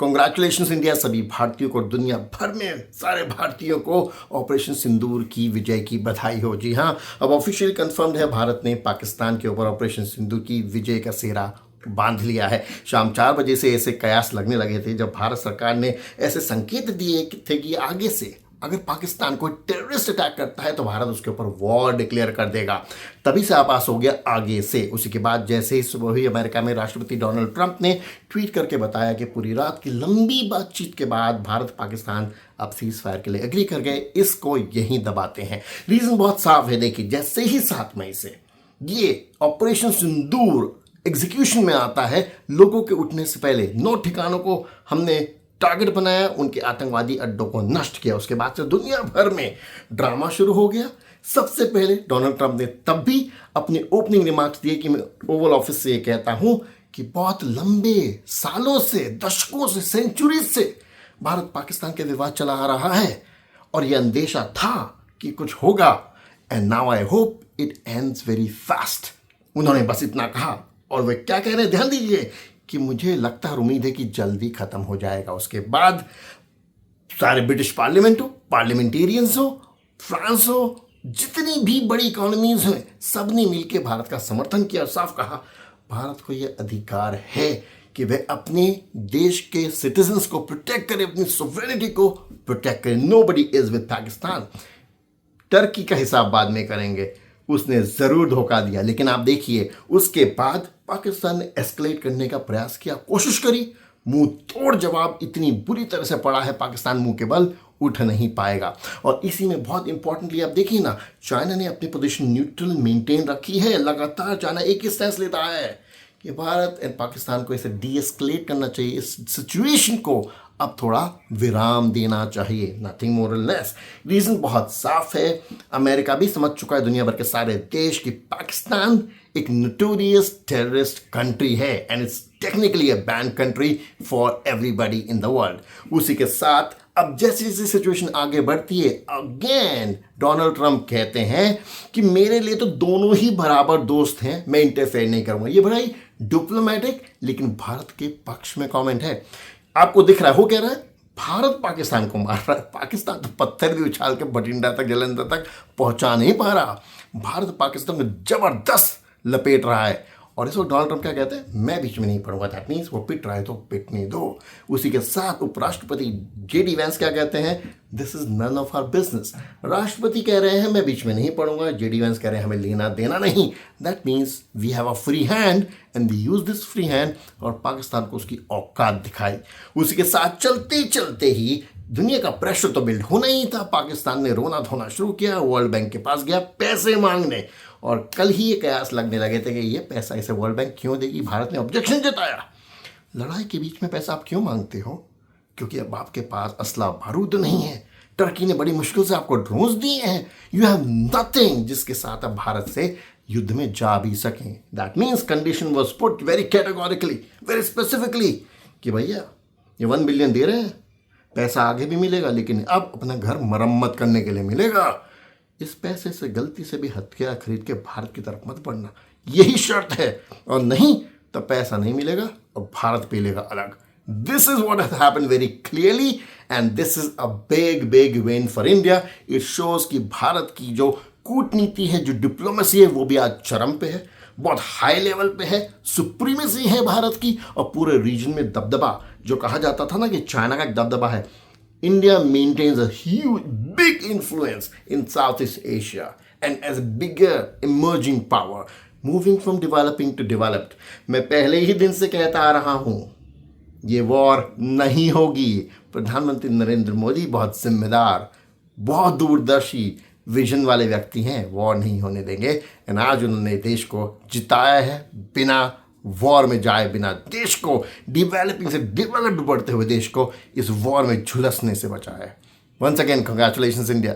Congratulations India सभी भारतीयों को, दुनिया भर में सारे भारतीयों को ऑपरेशन सिंदूर की विजय की बधाई हो। जी हाँ, अब ऑफिशियली कंफर्म्ड है, भारत ने पाकिस्तान के ऊपर ऑपरेशन सिंदूर की विजय का सेहरा बांध लिया है। शाम 4 बजे से ऐसे कयास लगने लगे थे जब भारत सरकार ने ऐसे संकेत दिए थे कि आगे से अगर पाकिस्तान कोई टेररिस्ट अटैक करता है तो भारत उसके ऊपर वॉर डिक्लेयर कर देगा। तभी से आभास हो गया आगे से। उसी के बाद जैसे ही सुबह हुई, अमेरिका में राष्ट्रपति डोनाल्ड ट्रंप ने ट्वीट करके बताया कि पूरी रात की लंबी बातचीत के बाद भारत पाकिस्तान अब सीज फायर के लिए एग्री कर गए, इसको यहीं दबाते हैं। रीजन बहुत साफ है, देखिए जैसे ही 7 मई से ये ऑपरेशन सिंदूर एग्जीक्यूशन में आता है, लोगों के उठने से पहले 9 ठिकानों को हमने टारगेट बनाया, उनके आतंकवादी अड्डों को नष्ट किया। उसके बाद से दुनिया भर में ड्रामा शुरू हो गया। सबसे पहले डोनाल्ड ट्रंप ने तब भी अपने ओपनिंग रिमार्क्स दिए कि मैं ओवल ऑफिस से ये कहता हूं कि बहुत लंबे सालों से, दशकों से, सेंचुरीज से भारत पाकिस्तान के विवाद चला आ रहा है और यह अंदेशा था कि कुछ होगा, and now I hope it ends very fast. उन्होंने बस इतना कहा और वे क्या कह रहे हैं ध्यान दीजिए कि मुझे लगता है और उम्मीद है कि जल्दी खत्म हो जाएगा। उसके बाद सारे ब्रिटिश पार्लियामेंट हो, पार्लियामेंटेरियंस हो, फ्रांस हो, जितनी भी बड़ी इकोनॉमीज हैं, सब ने मिलकर भारत का समर्थन किया। साफ कहा भारत को यह अधिकार है कि वह अपने देश के सिटीजन्स को प्रोटेक्ट करे, अपनी सोवरेनिटी को प्रोटेक्ट करे। Nobody is with Pakistan. Turkey का हिसाब बाद में करेंगे, उसने जरूर धोखा दिया, लेकिन आप देखिए उसके बाद पाकिस्तान ने एस्केलेट करने का प्रयास किया, कोशिश करी, मुंह तोड़ जवाब इतनी बुरी तरह से पड़ा है, पाकिस्तान मुंह के बल उठ नहीं पाएगा। और इसी में बहुत इंपॉर्टेंटली आप देखिए ना, चाइना ने अपनी पोजीशन न्यूट्रल मेंटेन रखी है। लगातार चाइना एक ही स्टैंस लेता है कि भारत एंड पाकिस्तान को इसे डीएस्केलेट करना चाहिए, इस सिचुएशन को अब थोड़ा विराम देना चाहिए, नथिंग मोर और लेस। रीजन बहुत साफ है, अमेरिका भी समझ चुका है, दुनिया भर के सारे देश, कि पाकिस्तान एक नोटोरियस टेररिस्ट कंट्री है and it's technically a ban country for everybody in the world. उसी के साथ अब जैसी जैसी सिचुएशन आगे बढ़ती है, अगेन डोनाल्ड ट्रंप कहते हैं कि मेरे लिए तो दोनों ही बराबर दोस्त हैं, मैं इंटरफेयर नहीं करूंगा। ये बड़ा ही डिप्लोमेटिक लेकिन भारत के पक्ष में कमेंट है। आपको दिख रहा है वो कह रहा है भारत पाकिस्तान को मार रहा है, पाकिस्तान तो पत्थर भी उछाल के बठिंडा तक, जलंधर तक पहुंचा नहीं पा रहा, भारत पाकिस्तान को जबरदस्त लपेट रहा है। और इस वक्त डोनाल्ड ट्रंप क्या कहते हैं, मैं बीच में नहीं पड़ूंगा। दैट मीन्स वो पिट रहा है तो पिटने दो। उसी के साथ उपराष्ट्रपति जेडी वैंस क्या कहते हैं, this is none of our business. राष्ट्रपति कह रहे हैं मैं बीच में नहीं पड़ूंगा, जेडी वैंस कह रहे हैं हमें लेना देना नहीं। That means we have a free hand and we use this free hand, और पाकिस्तान को उसकी औकात दिखाई। उसी के साथ चलते चलते ही दुनिया का प्रेशर तो बिल्ड होना ही था, पाकिस्तान ने रोना धोना शुरू किया, वर्ल्ड बैंक के पास गया पैसे मांगने, और कल ही ये कयास लगने लगे थे कि ये पैसा इसे वर्ल्ड बैंक क्यों देगी। भारत ने ऑब्जेक्शन जताया, लड़ाई के बीच में पैसा आप क्यों मांगते हो, क्योंकि अब आपके पास असला बारूद नहीं है, टर्की ने बड़ी मुश्किल से आपको ड्रोन्स दिए हैं, यू हैव नथिंग जिसके साथ अब भारत से युद्ध में जा भी सकें। That means condition was put very categorically, very specifically कि भैया ये 1 बिलियन दे रहे हैं, पैसा आगे भी मिलेगा लेकिन अब अपना घर मरम्मत करने के लिए मिलेगा। इस पैसे से गलती से भी हथियार खरीद के भारत की तरफ मत बढ़ना, यही शर्त है, और नहीं तो पैसा नहीं मिलेगा और भारत पे लेगा अलग। This is what has happened very clearly and this is a big big win for India. It shows कि भारत की जो कूटनीति है, जो डिप्लोमेसी है, वो भी आज चरम पे है, बहुत हाई लेवल पे है, सुप्रीमेसी है भारत की, और पूरे रीजन में दबदबा। जो कहा जाता था ना कि चाइना का एक दबदबा है, India maintains a huge, big influence in Southeast Asia and as a bigger emerging power, moving from developing to developed. मैं पहले ही दिन से कहता आ रहा हूं ये वॉर नहीं होगी। प्रधानमंत्री नरेंद्र मोदी बहुत जिम्मेदार, बहुत दूरदर्शी विजन वाले व्यक्ति हैं, वॉर नहीं होने देंगे। एंड आज उन्होंने देश को जिताया है, बिना वॉर में जाए, बिना देश को डिवेलपिंग से डेवलप्ड बढ़ते हुए देश को इस वॉर में झुलसने से बचाया है। Once again congratulations India.